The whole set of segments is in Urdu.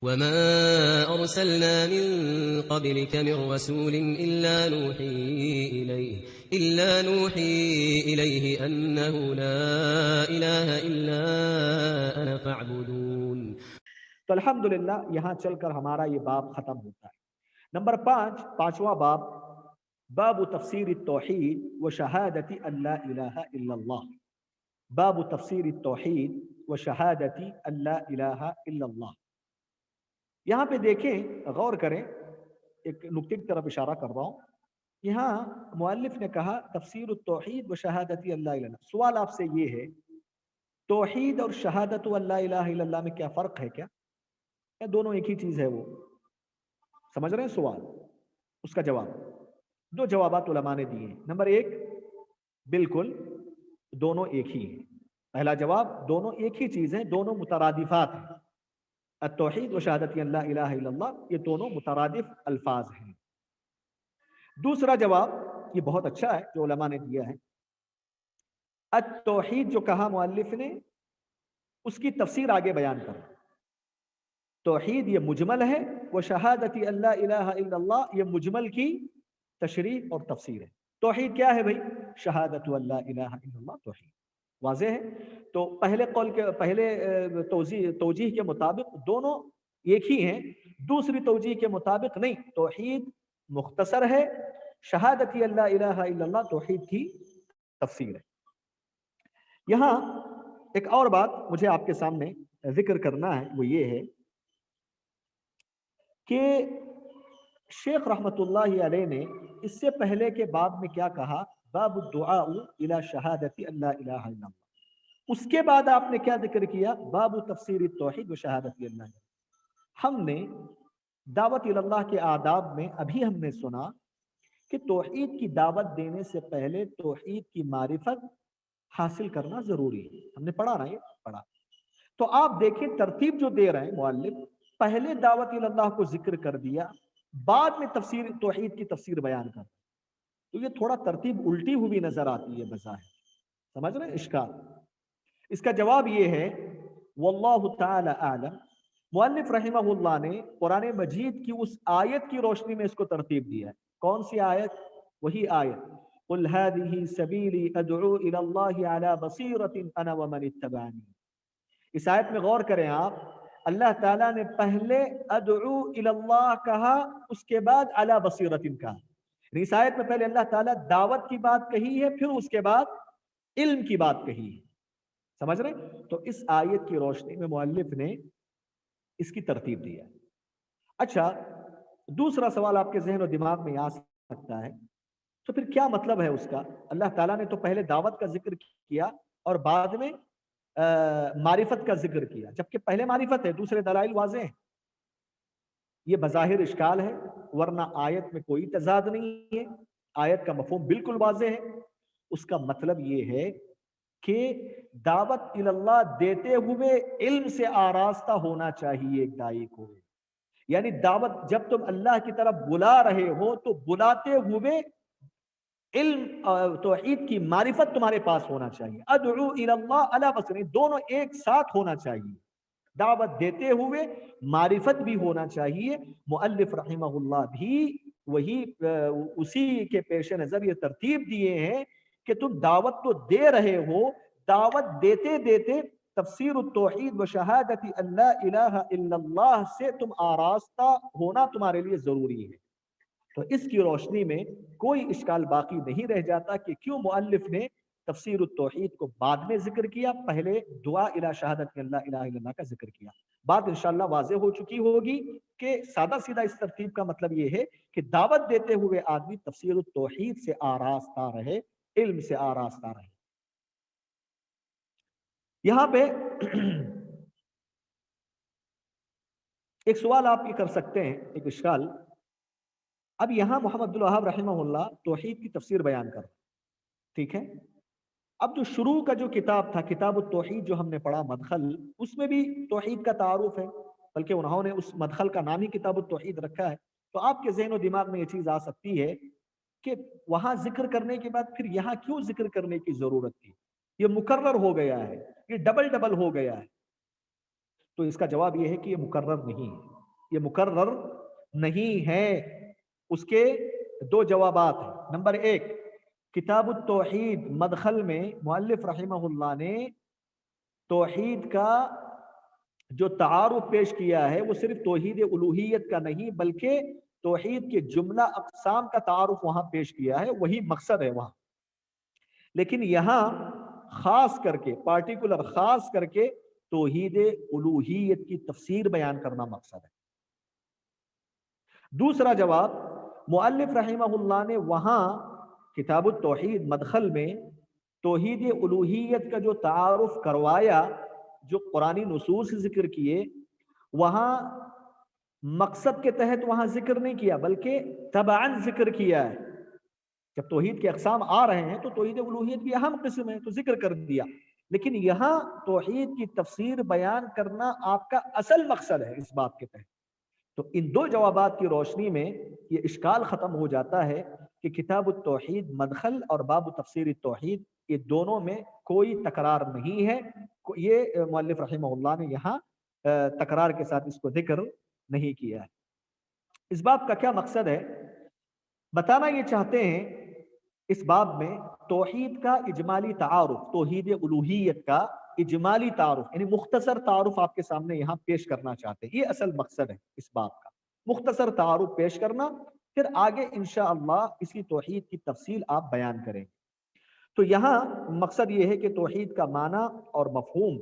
وما أرسلنا من قبلك من رسول إلا نوحي إليه أنه لا إله إلا أنا فاعبدون. تو الحمدللہ یہاں چل کر ہمارا یہ باب ختم ہوتا ہے. نمبر 5، پانچواں باب، باب تفسیر التوحید و شہادت اللہ الہ الا اللہ. باب تفسیر التوحید و شہادت اللہ الہ الا اللہ. یہاں پہ دیکھیں، غور کریں، ایک نکتے کی طرف اشارہ کر رہا ہوں. یہاں مؤلف نے کہا تفسیر التوحید و شہادت اللہ الہ الا اللہ. سوال آپ سے یہ ہے، توحید اور شہادت اللہ الہ الا اللہ میں کیا فرق ہے؟ کیا دونوں ایک ہی چیز ہے؟ وہ سمجھ رہے ہیں سوال؟ اس کا جواب، دو جوابات علماء نے دیے ہیں. نمبر 1، بالکل دونوں ایک ہی ہیں. پہلا جواب، دونوں ایک ہی چیز ہیں، دونوں مترادفات ہیں. التوحید و شہادت اللہ الہ الا اللہ، یہ دونوں مترادف الفاظ ہیں. دوسرا جواب، یہ بہت اچھا ہے جو علماء نے دیا ہے. التوحید جو کہا مؤلف نے، اس کی تفسیر آگے بیان کر. توحید یہ مجمل ہے، وہ شہادت اللہ الہ الا اللہ یہ مجمل کی تشریح اور تفسیر ہے. توحید کیا ہے بھائی؟ شہادت اللہ الہ الا اللہ توحید. واضح ہے؟ تو پہلے قول کے پہلے توجیہ کے مطابق دونوں ایک ہی ہیں. دوسری توجیہ کے مطابق نہیں، توحید مختصر ہے، شہادت اللہ الہ الا اللہ توحید کی تفسیر ہے. یہاں ایک اور بات مجھے آپ کے سامنے ذکر کرنا ہے، وہ یہ ہے کہ شیخ رحمت اللہ علیہ نے اس سے پہلے کے باب میں کیا کہا؟ باب الدعاء الى شہادت اللہ الہ الا اللہ. اس کے بعد آپ نے کیا ذکر کیا؟ باب تفسیر التوحید و شہادت اللہ. ہم نے دعوت اللہ کے آداب میں ابھی ہم نے سنا کہ توحید کی دعوت دینے سے پہلے توحید کی معرفت حاصل کرنا ضروری ہے. ہم نے پڑھا نا، یہ پڑھا. تو آپ دیکھیں ترتیب جو دے رہے ہیں مؤلف، پہلے دعوت اللہ کو ذکر کر دیا، بعد میں تفسیر توحید کی تفسیر بیان کر. تو یہ تھوڑا ترتیب الٹی ہوئی نظر آتی ہے بظاہر. سمجھ رہے ہیں اشکال؟ اس کا جواب یہ ہے، واللہ تعالی اعلم، مؤلف رحمہ اللہ نے قرآن مجید کی اس آیت کی روشنی میں اس کو ترتیب دیا ہے. کون سی آیت؟ وہی آیت قل هذه سبیلی ادعو الى اللہ علی بصیرۃ انا ومن اتبعنی. اس آیت میں غور کریں آپ، اللہ تعالیٰ نے پہلے ادعو الی اللہ کہا، اس کے بعد علی بصیرۃ کہا. اس آیت میں پہلے اللہ تعالیٰ دعوت کی بات کہی ہے، پھر اس کے بعد علم کی بات کہی ہے. سمجھ رہے؟ تو اس آیت کی روشنی میں مؤلف نے اس کی ترتیب دیا. اچھا، دوسرا سوال آپ کے ذہن و دماغ میں آ سکتا ہے، تو پھر کیا مطلب ہے اس کا؟ اللہ تعالیٰ نے تو پہلے دعوت کا ذکر کیا اور بعد میں معرفت کا ذکر کیا، جبکہ پہلے معرفت ہے، دوسرے دلائل واضح ہیں. یہ بظاہر اشکال ہے، ورنہ آیت میں کوئی تضاد نہیں ہے، آیت کا مفہوم بالکل واضح ہے. اس کا مطلب یہ ہے کہ دعوت اللہ دیتے ہوئے علم سے آراستہ ہونا چاہیے ایک داعی کو. یعنی دعوت جب تم اللہ کی طرف بلا رہے ہو تو بلاتے ہوئے علم توحید کی معرفت تمہارے پاس ہونا چاہیے. ادعو الی اللہ علی بصیرۃ، دونوں ایک ساتھ ہونا چاہیے. دعوت دیتے ہوئے معرفت بھی ہونا چاہیے. مؤلف رحمہ اللہ بھی وہی اسی کے پیش نظر یہ ترتیب دیے ہیں کہ تم دعوت تو دے رہے ہو، دعوت دیتے دیتے تفسیر التوحید و شہادت اللہ الہ الا اللہ سے تم آراستہ ہونا تمہارے لیے ضروری ہے. تو اس کی روشنی میں کوئی اشکال باقی نہیں رہ جاتا کہ کیوں مؤلف نے تفسیر التوحید کو بعد میں ذکر کیا، پہلے دعا الہ شہادت اللہ الہ الا اللہ کا ذکر کیا. بات انشاءاللہ واضح ہو چکی ہوگی کہ سادہ سیدھا اس ترتیب کا مطلب یہ ہے کہ دعوت دیتے ہوئے آدمی تفسیر التوحید سے آراستہ رہے، علم سے آراستہ رہے. یہاں پہ ایک سوال آپ یہ کر سکتے ہیں، ایک اشکال. اب یہاں محمد عبد الوہاب رحمہ اللہ توحید کی تفسیر بیان کر، ٹھیک ہے. اب جو شروع کا جو کتاب تھا، کتاب التوحید جو ہم نے پڑھا، مدخل، اس میں بھی توحید کا تعارف ہے، بلکہ انہوں نے اس مدخل کا نام ہی کتاب التوحید رکھا ہے. تو آپ کے ذہن و دماغ میں یہ چیز آ سکتی ہے کہ وہاں ذکر کرنے کے بعد پھر یہاں کیوں ذکر کرنے کی ضرورت تھی؟ یہ مکرر ہو گیا ہے، یہ ڈبل ہو گیا ہے. تو اس کا جواب یہ ہے کہ یہ مقرر نہیں ہے، یہ مقرر نہیں ہے۔ اس کے دو جوابات ہیں۔ نمبر ایک، کتاب التوحید مدخل میں مؤلف رحمہ اللہ نے توحید کا جو تعارف پیش کیا ہے وہ صرف توحید الوہیت کا نہیں بلکہ توحید کے جملہ اقسام کا تعارف وہاں پیش کیا ہے، وہی مقصد ہے وہاں۔ لیکن یہاں خاص کر کے پارٹیکولر خاص کر کے توحید الوہیت کی تفسیر بیان کرنا مقصد ہے۔ دوسرا جواب، مؤلف رحمہ اللہ نے وہاں کتاب التوحید مدخل میں توحید الوہیت کا جو تعارف کروایا، جو قرآنی نصوص ذکر کیے، وہاں مقصد کے تحت وہاں ذکر نہیں کیا بلکہ تبعاً ذکر کیا ہے۔ جب توحید کے اقسام آ رہے ہیں تو توحید الوہیت بھی اہم قسم ہے تو ذکر کر دیا، لیکن یہاں توحید کی تفسیر بیان کرنا آپ کا اصل مقصد ہے اس بات کے تحت۔ تو ان دو جوابات کی روشنی میں یہ اشکال ختم ہو جاتا ہے کہ کتاب التوحید مدخل اور باب تفسیر التوحید یہ دونوں میں کوئی تکرار نہیں ہے۔ یہ مؤلف رحمہ اللہ نے یہاں تکرار کے ساتھ اس کو ذکر نہیں کیا ہے۔ اس باب کا کیا مقصد ہے؟ بتانا یہ چاہتے ہیں اس باب میں توحید کا اجمالی تعارف، توحید الوہیت کا اجمالی تعارف یعنی مختصر تعارف آپ کے سامنے یہاں پیش کرنا چاہتے ہیں۔ یہ اصل مقصد ہے اس باب کا، مختصر تعارف پیش کرنا، پھر آگے انشاءاللہ اس کی توحید کی تفصیل آپ بیان کریں۔ تو یہاں مقصد یہ ہے کہ توحید کا معنی اور مفہوم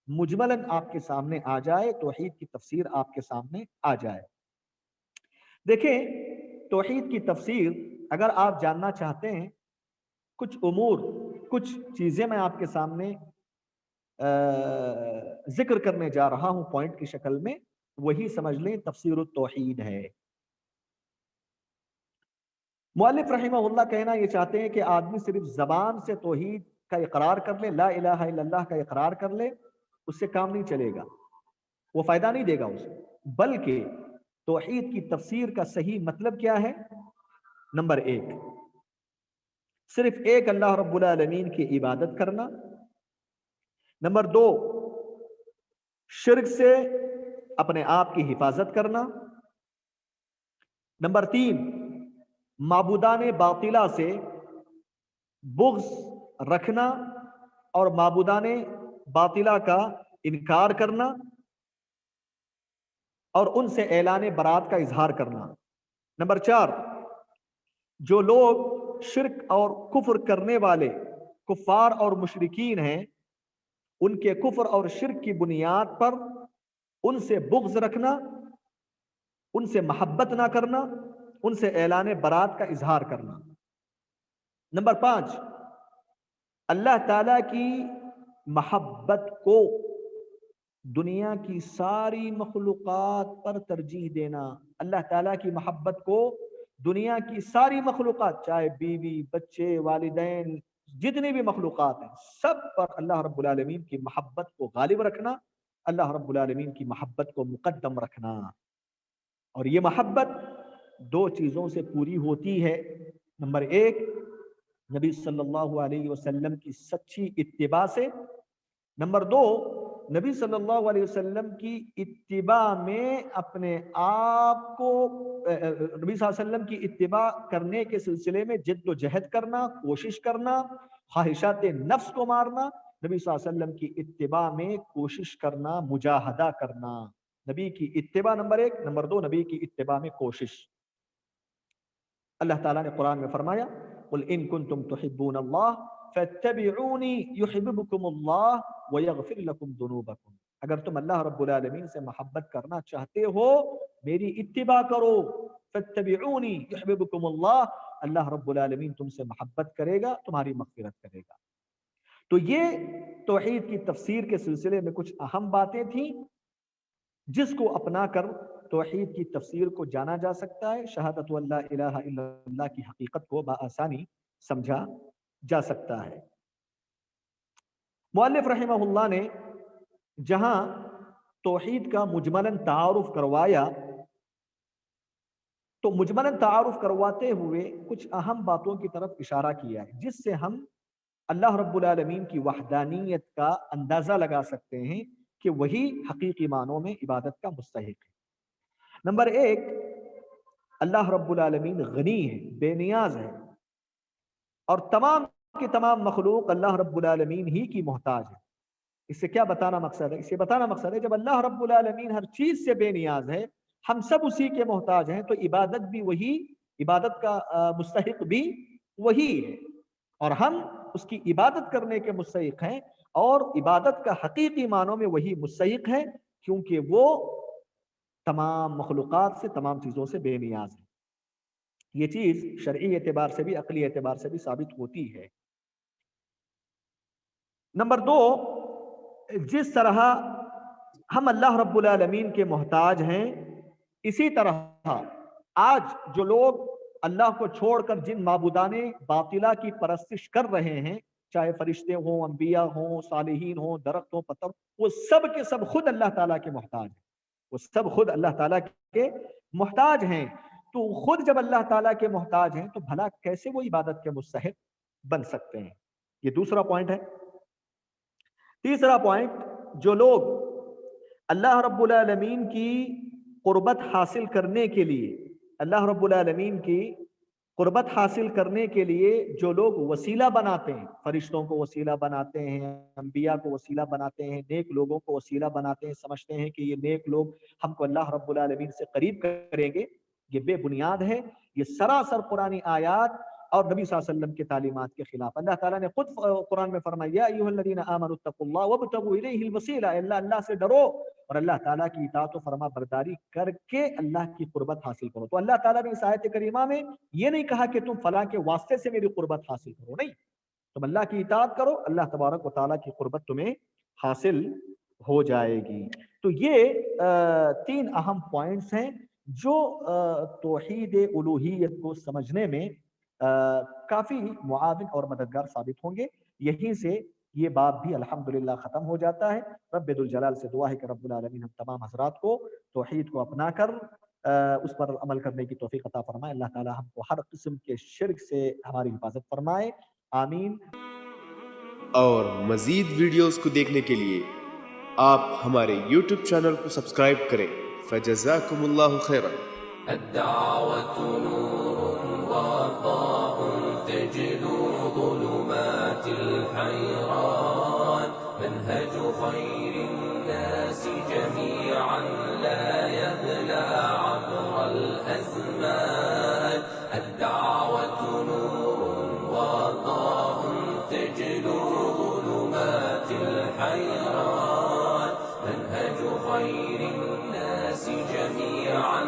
مجملاً آپ کے سامنے آ جائے، توحید کی تفسیر آپ کے سامنے آ جائے۔ دیکھیں، توحید کی تفسیر اگر آپ جاننا چاہتے ہیں، کچھ امور، کچھ چیزیں میں آپ کے سامنے ذکر کرنے جا رہا ہوں پوائنٹ کی شکل میں، وہی سمجھ لیں تفسیر التوحید ہے۔ مؤلف رحمہ اللہ کہنا یہ چاہتے ہیں کہ آدمی صرف زبان سے توحید کا اقرار کر لے، لا الہ الا اللہ کا اقرار کر لے، اس سے کام نہیں چلے گا، وہ فائدہ نہیں دے گا اسے، بلکہ توحید کی تفسیر کا صحیح مطلب کیا ہے؟ نمبر ایک، صرف ایک اللہ رب العالمین کی عبادت کرنا۔ نمبر دو، شرک سے اپنے آپ کی حفاظت کرنا۔ نمبر تین، معبودان باطلہ سے بغض رکھنا اور معبودان باطلہ کا انکار کرنا اور ان سے اعلان برات کا اظہار کرنا۔ نمبر چار، جو لوگ شرک اور کفر کرنے والے کفار اور مشرکین ہیں، ان کے کفر اور شرک کی بنیاد پر ان سے بغض رکھنا، ان سے محبت نہ کرنا، ان سے اعلان برات کا اظہار کرنا۔ نمبر پانچ، اللہ تعالیٰ کی محبت کو دنیا کی ساری مخلوقات پر ترجیح دینا۔ اللہ تعالیٰ کی محبت کو دنیا کی ساری مخلوقات، چاہے بیوی، بچے، والدین، جتنی بھی مخلوقات ہیں، سب پر اللہ رب العالمین کی محبت کو غالب رکھنا، اللہ رب العالمین کی محبت کو مقدم رکھنا۔ اور یہ محبت دو چیزوں سے پوری ہوتی ہے۔ نمبر ایک، نبی صلی اللہ علیہ وسلم کی سچی اتباع سے۔ نمبر دو، نبی صلی اللہ علیہ وسلم کی اتباع میں اپنے آپ کو، نبی صلی اللہ علیہ وسلم کی اتباع کرنے کے سلسلے میں جد و جہد کرنا، کوشش کرنا، خواہشات نفس کو مارنا، نبی صلی اللہ علیہ وسلم کی اتباع میں کوشش کرنا، مجاہدہ کرنا۔ نبی کی اتباع نمبر ایک، نمبر دو نبی کی اتباع میں کوشش۔ اللہ تعالیٰ نے قرآن میں فرمایا، قل ان کنتم تحبون اللہ فاتبعونی یحببکم اللہ ویغفر لکم ذنوبکم۔ اگر تم اللہ رب العالمین سے محبت کرنا چاہتے ہو، میری اتباع کرو، فاتبعونی یحببکم اللہ، اللہ رب العالمین تم سے محبت کرے گا، تمہاری مغفرت کرے گا۔ تو یہ توحید کی تفسیر کے سلسلے میں کچھ اہم باتیں تھیں جس کو اپنا کر توحید کی تفسیر کو جانا جا سکتا ہے، شہادت اللہ الہ الا اللہ کی حقیقت کو بآسانی سمجھا جا سکتا ہے۔ مؤلف رحمہ اللہ نے جہاں توحید کا مجملاً تعارف کروایا، تو مجملاً تعارف کرواتے ہوئے کچھ اہم باتوں کی طرف اشارہ کیا ہے جس سے ہم اللہ رب العالمین کی وحدانیت کا اندازہ لگا سکتے ہیں کہ وہی حقیقی معنوں میں عبادت کا مستحق ہے۔ نمبر ایک، اللہ رب العالمین غنی ہے، بے نیاز ہے، اور تمام کی تمام مخلوق اللہ رب العالمین ہی کی محتاج ہے۔ اس سے کیا بتانا مقصد ہے؟ اس سے بتانا مقصد ہے جب اللہ رب العالمین ہر چیز سے بے نیاز ہے، ہم سب اسی کے محتاج ہیں، تو عبادت بھی وہی، عبادت کا مستحق بھی وہی ہے، اور ہم اس کی عبادت کرنے کے مستحق ہیں، اور عبادت کا حقیقی معنوں میں وہی مستحق ہے، کیونکہ وہ تمام مخلوقات سے، تمام چیزوں سے بے نیاز ہے۔ یہ چیز شرعی اعتبار سے بھی، عقلی اعتبار سے بھی ثابت ہوتی ہے۔ نمبر دو، جس طرح ہم اللہ رب العالمین کے محتاج ہیں، اسی طرح آج جو لوگ اللہ کو چھوڑ کر جن معبودان باطلہ کی پرستش کر رہے ہیں، چاہے فرشتے ہوں، انبیاء ہوں، صالحین ہوں، درخت ہوں، پتھر، وہ سب کے سب خود اللہ تعالیٰ کے محتاج ہیں، وہ سب خود اللہ تعالیٰ کے محتاج ہیں۔ تو خود جب اللہ تعالیٰ کے محتاج ہیں تو بھلا کیسے وہ عبادت کے مستحق بن سکتے ہیں؟ یہ دوسرا پوائنٹ ہے۔ تیسرا پوائنٹ، جو لوگ اللہ رب العالمین کی قربت حاصل کرنے کے لیے، اللہ رب العالمین کی قربت حاصل کرنے کے لیے جو لوگ وسیلہ بناتے ہیں، فرشتوں کو وسیلہ بناتے ہیں، انبیاء کو وسیلہ بناتے ہیں، نیک لوگوں کو وسیلہ بناتے ہیں، سمجھتے ہیں کہ یہ نیک لوگ ہم کو اللہ رب العالمین سے قریب کریں گے، یہ بے بنیاد ہے، یہ سراسر قرآنی آیات اور نبی صلی اللہ علیہ وسلم کی تعلیمات کے خلاف۔ اللہ تعالیٰ نے خود قرآن میں فرمایا، یا ایھا الذین آمنوا اتقوا اللہ وابتغوا الیہ الوسیلہ، اللہ سے ڈرو اور اللہ تعالیٰ کی اطاعت و فرما برداری کر کے اللہ کی قربت حاصل کرو۔ تو اللہ تعالیٰ نے اس آیت کریمہ میں یہ نہیں کہا کہ تم فلاں کے واسطے سے میری قربت حاصل کرو، نہیں، تم اللہ کی اطاعت کرو، اللہ تبارک و تعالیٰ کی قربت تمہیں حاصل ہو جائے گی۔ تو یہ تین اہم پوائنٹس ہیں جو توحید الوہیت کو سمجھنے میں کافی معاون اور مددگار ثابت ہوں گے۔ یہیں سے یہ باب بھی الحمدللہ ختم ہو جاتا ہے۔ رب ذوالجلال سے دعا ہے کہ رب العالمین ہم تمام حضرات کو توحید کو اپنا کر اس پر عمل کرنے کی توفیق عطا فرمائے۔ اللہ تعالی ہم کو ہر قسم کے شرک سے ہماری حفاظت فرمائے، آمین۔ اور مزید ویڈیوز کو دیکھنے کے لیے آپ ہمارے یوٹیوب چینل کو سبسکرائب کریں۔ فجزاکم اللہ خیرا۔ الدعوة نور وضاء تجلو ظلمات الحيران، منهج خير الناس جميعا لا يبلى عبر الأزمان. الدعوة نور وضاء تجلو ظلمات الحيران، منهج خير الناس جميعا